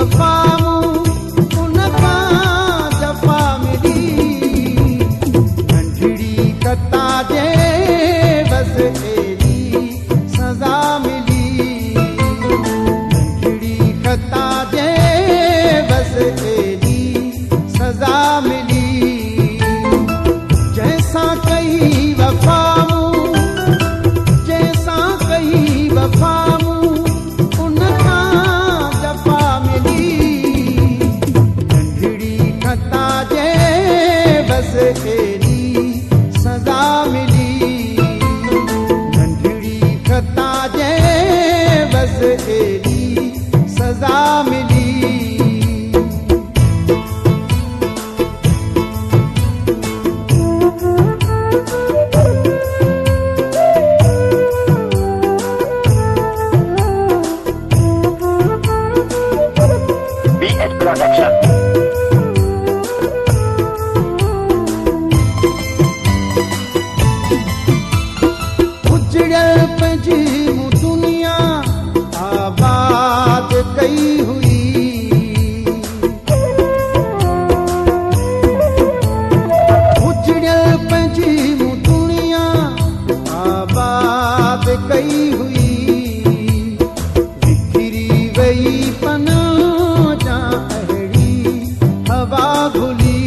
वफ़ा मूं उन खां जफ़ा मिली। नंढड़ी ख़ता जे बस एॾी सज़ा मिली। नंढड़ी ख़ता जे बस एॾी सज़ा मिली। जंहिंसां कई वफ़ा मूं, जंहिंसां कई वफ़ा मूं उन खां जफ़ा मिली। नंढड़ी ख़ता जे बस एॾी सज़ा मिली। नंढड़ी ख़ता जे बस एॾी सज़ा मिली। उजड़ल पंहिंजी मूं दुनिया आबाद कई हुई। उजड़ल पंहिंजी मूं दुनिया आबाद कई हुई। विकिरी वई पनाह जा अहिड़ी हवा घुली।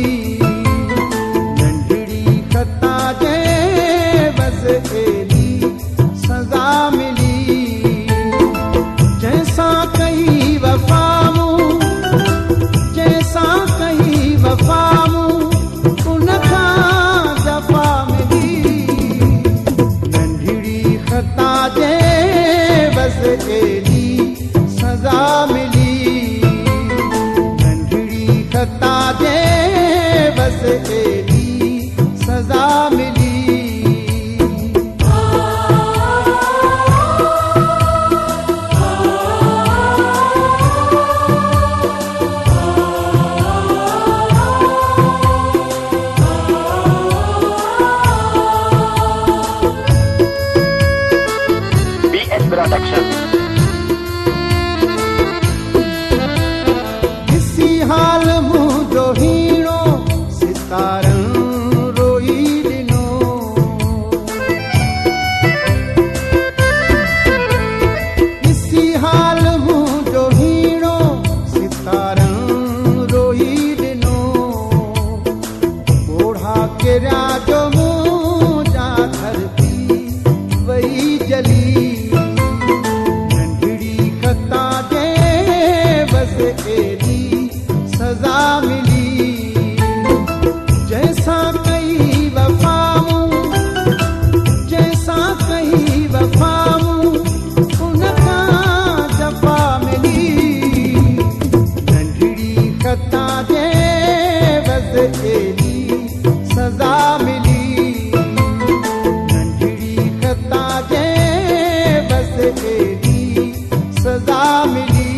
नंढड़ी ख़ता जे बस एॾी सज़ा मिली। जंहिंसां कई वफ़ा मूं, जंहिंसां कई वफ़ा मूं उन खां जफ़ा मिली। नंढड़ी ख़ता जे बस एॾी सज़ा मिली। नंढड़ी ख़ता जे बस एॾी सज़ा मिली। ॾिसी हाल मुंहिंजो हीणो सितारनि रोई ॾिनो। ॾिसी हाल मुंहिंजो हीणो सितारनि रोई ॾिनो। ओढ़ा किरिया जो मुंहिंजा धरती वई जली। नंढड़ी ख़ता जे बस एॾी सज़ा मिली। जंहिंसां कई वफ़ा मूं, जंहिंसां कई वफ़ा मूं उन खां जफ़ा मिली। नंढड़ी ख़ता जे बस एॾी सज़ा मिली। नंढड़ी ख़ता जे बस एॾी सज़ा मिली।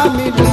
मिली।